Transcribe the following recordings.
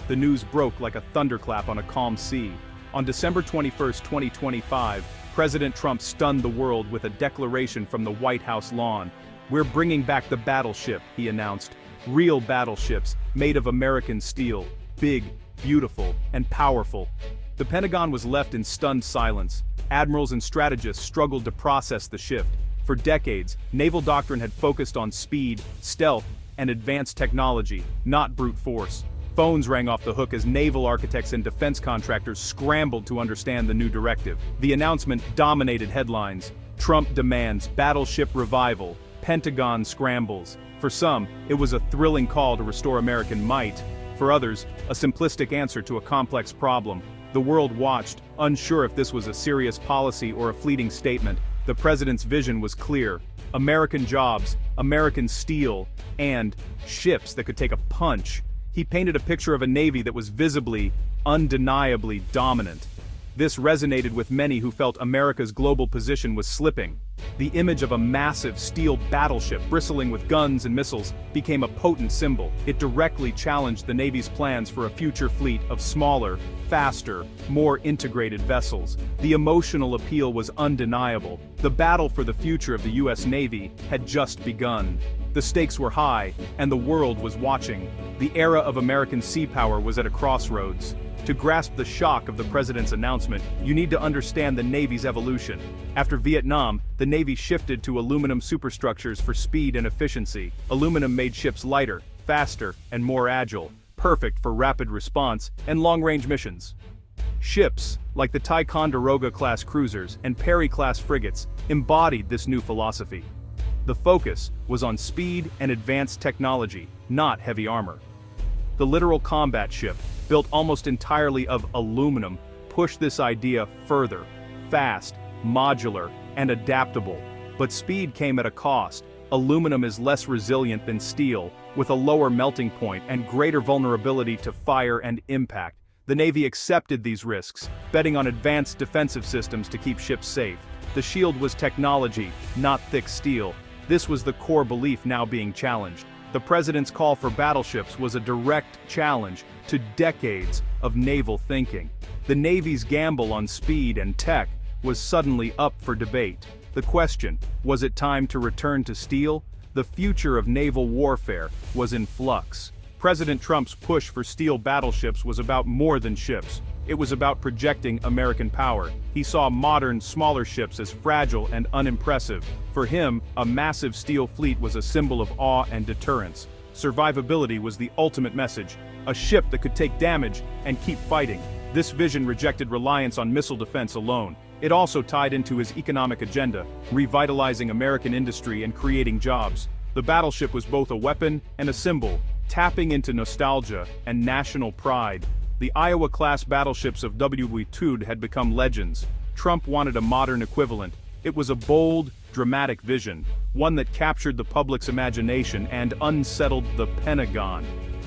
the news broke like a thunderclap on a calm sea. On December 21, 2025, President Trump stunned the world with a declaration from the White House lawn. "We're bringing back the battleship," he announced. "Real battleships, made of American steel, big, beautiful, and powerful." The Pentagon was left in stunned silence. Admirals and strategists struggled to process the shift. For decades, naval doctrine had focused on speed, stealth, and advanced technology, not brute force. Phones rang off the hook as naval architects and defense contractors scrambled to understand the new directive. The announcement dominated headlines. Trump demands battleship revival. Pentagon scrambles. For some, it was a thrilling call to restore American might. For others, a simplistic answer to a complex problem. The world watched, unsure if this was a serious policy or a fleeting statement. The president's vision was clear. American jobs, American steel, and ships that could take a punch. He painted a picture of a navy that was visibly, undeniably dominant. This resonated with many who felt America's global position was slipping. The image of a massive steel battleship bristling with guns and missiles became a potent symbol. It directly challenged the Navy's plans for a future fleet of smaller, faster, more integrated vessels. The emotional appeal was undeniable. The battle for the future of the U.S. Navy had just begun. The stakes were high, and the world was watching. The era of American sea power was at a crossroads. To grasp the shock of the president's announcement, you need to understand the Navy's evolution. After Vietnam, the Navy shifted to aluminum superstructures for speed and efficiency. Aluminum made ships lighter, faster, and more agile, perfect for rapid response and long-range missions. Ships, like the Ticonderoga-class cruisers and Perry-class frigates, embodied this new philosophy. The focus was on speed and advanced technology, not heavy armor. The littoral combat ship, built almost entirely of aluminum, pushed this idea further: fast, modular, and adaptable. But speed came at a cost. Aluminum is less resilient than steel, with a lower melting point and greater vulnerability to fire and impact. The Navy accepted these risks, betting on advanced defensive systems to keep ships safe. The shield was technology, not thick steel. This was the core belief now being challenged. The president's call for battleships was a direct challenge to decades of naval thinking. The Navy's gamble on speed and tech was suddenly up for debate. The question, was it time to return to steel? The future of naval warfare was in flux. President Trump's push for steel battleships was about more than ships. It was about projecting American power. He saw modern, smaller ships as fragile and unimpressive. For him, a massive steel fleet was a symbol of awe and deterrence. Survivability was the ultimate message. A ship that could take damage and keep fighting. This vision rejected reliance on missile defense alone. It also tied into his economic agenda, revitalizing American industry and creating jobs. The battleship was both a weapon and a symbol, tapping into nostalgia and national pride. The Iowa-class battleships of W.W. Tude had become legends. Trump wanted a modern equivalent. It was a bold, dramatic vision, one that captured the public's imagination and unsettled the Pentagon.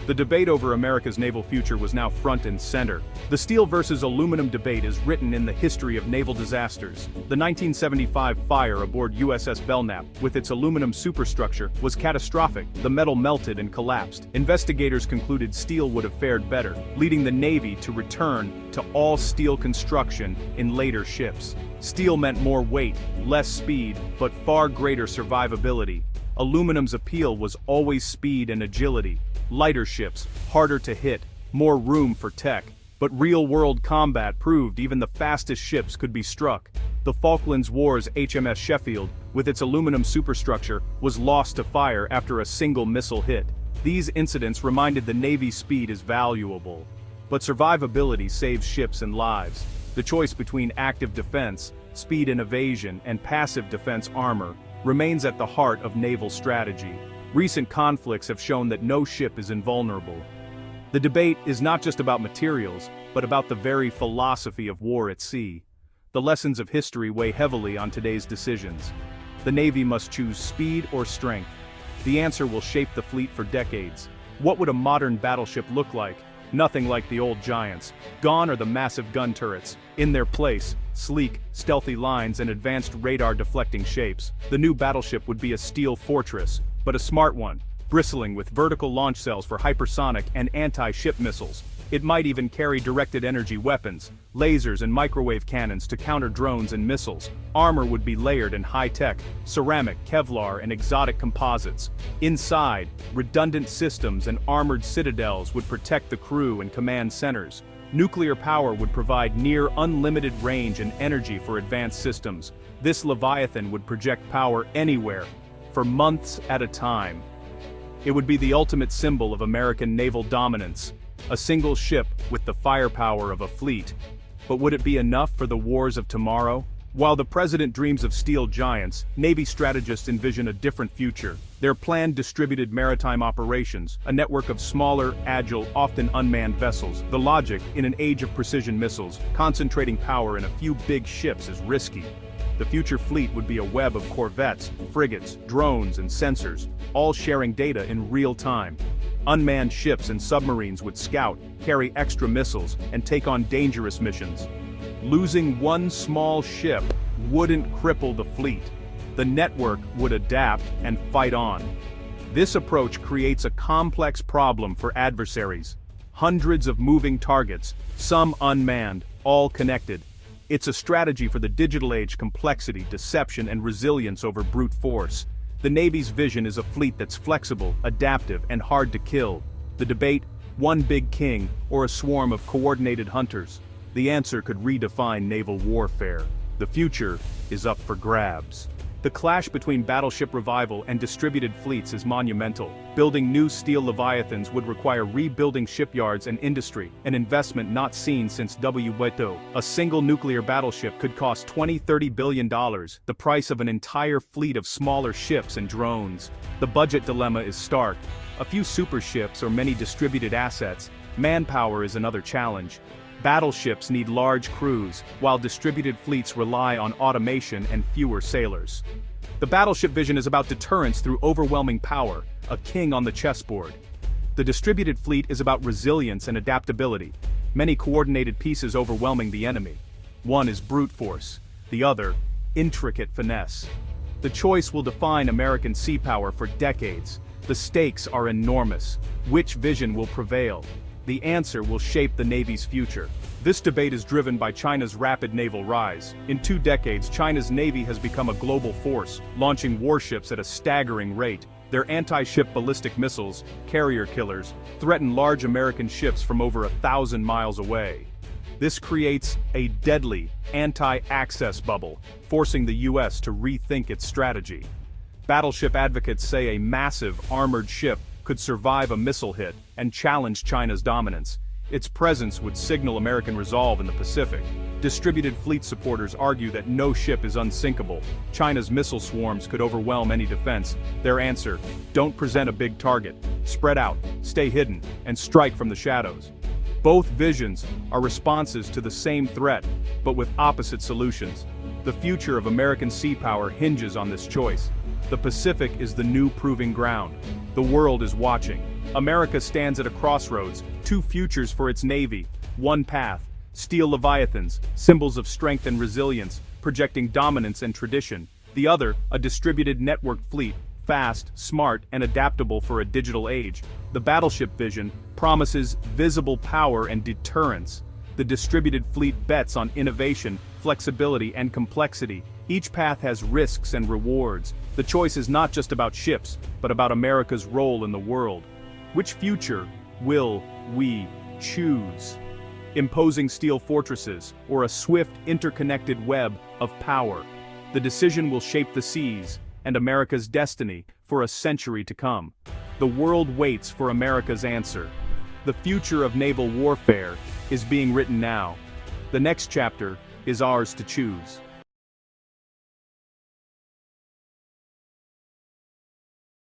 The debate over America's naval future was now front and center. The steel versus aluminum debate is written in the history of naval disasters. The 1975 fire aboard USS Belknap, with its aluminum superstructure, was catastrophic. The metal melted and collapsed. Investigators concluded steel would have fared better, leading the Navy to return to all-steel construction in later ships. Steel meant more weight, less speed, but far greater survivability. Aluminum's appeal was always speed and agility. Lighter ships, harder to hit, more room for tech. But real-world combat proved even the fastest ships could be struck. The Falklands War's HMS Sheffield, with its aluminum superstructure, was lost to fire after a single missile hit. These incidents reminded the Navy's speed is valuable. But survivability saves ships and lives. The choice between active defense, speed and evasion, and passive defense armor remains at the heart of naval strategy. Recent conflicts have shown that no ship is invulnerable. The debate is not just about materials, but about the very philosophy of war at sea. The lessons of history weigh heavily on today's decisions. The Navy must choose speed or strength. The answer will shape the fleet for decades. What would a modern battleship look like? Nothing like the old giants. Gone are the massive gun turrets. In their place, sleek, stealthy lines and advanced radar-deflecting shapes. The new battleship would be a steel fortress, but a smart one, bristling with vertical launch cells for hypersonic and anti-ship missiles. It might even carry directed energy weapons, lasers and microwave cannons to counter drones and missiles. Armor would be layered in high-tech, ceramic, Kevlar and exotic composites. Inside, redundant systems and armored citadels would protect the crew and command centers. Nuclear power would provide near unlimited range and energy for advanced systems. This Leviathan would project power anywhere, for months at a time. It would be the ultimate symbol of American naval dominance. A single ship with the firepower of a fleet. But would it be enough for the wars of tomorrow? While the president dreams of steel giants, Navy strategists envision a different future. Their planned distributed maritime operations, a network of smaller, agile, often unmanned vessels. The logic, in an age of precision missiles, concentrating power in a few big ships is risky. The future fleet would be a web of corvettes, frigates, drones, and sensors, all sharing data in real time. Unmanned ships and submarines would scout, carry extra missiles, and take on dangerous missions. Losing one small ship wouldn't cripple the fleet. The network would adapt and fight on. This approach creates a complex problem for adversaries. Hundreds of moving targets, some unmanned, all connected. It's a strategy for the digital age: complexity, deception, and resilience over brute force. The Navy's vision is a fleet that's flexible, adaptive, and hard to kill. The debate: one big king or a swarm of coordinated hunters? The answer could redefine naval warfare. The future is up for grabs. The clash between battleship revival and distributed fleets is monumental. Building new steel Leviathans would require rebuilding shipyards and industry, an investment not seen since W. A single nuclear battleship could cost $20–30 billion, the price of an entire fleet of smaller ships and drones. The budget dilemma is stark. A few super ships or many distributed assets. Manpower is another challenge. Battleships need large crews, while distributed fleets rely on automation and fewer sailors. The battleship vision is about deterrence through overwhelming power, a king on the chessboard. The distributed fleet is about resilience and adaptability, many coordinated pieces overwhelming the enemy. One is brute force, the other, intricate finesse. The choice will define American sea power for decades. The stakes are enormous. Which vision will prevail? The answer will shape the Navy's future. This debate is driven by China's rapid naval rise. In 2 decades, China's Navy has become a global force, launching warships at a staggering rate. Their anti-ship ballistic missiles, carrier killers, threaten large American ships from over 1,000 miles away. This creates a deadly anti-access bubble, forcing the U.S. to rethink its strategy. Battleship advocates say a massive, armored ship could survive a missile hit and challenge China's dominance. Its presence would signal American resolve in the Pacific. Distributed fleet supporters argue that no ship is unsinkable. China's missile swarms could overwhelm any defense. Their answer: don't present a big target. Spread out, stay hidden, and strike from the shadows. Both visions are responses to the same threat, but with opposite solutions. The future of American sea power hinges on this choice. The Pacific is the new proving ground. The world is watching. America stands at a crossroads, 2 futures for its Navy, one path: steel Leviathans, symbols of strength and resilience, projecting dominance and tradition. The other, a distributed network fleet, fast, smart, and adaptable for a digital age. The battleship vision promises visible power and deterrence. The distributed fleet bets on innovation, flexibility, and complexity. Each path has risks and rewards. The choice is not just about ships, but about America's role in the world. Which future will we choose? Imposing steel fortresses, or a swift, interconnected web of power? The decision will shape the seas and America's destiny for a century to come. The world waits for America's answer. The future of naval warfare is being written now. The next chapter is ours to choose.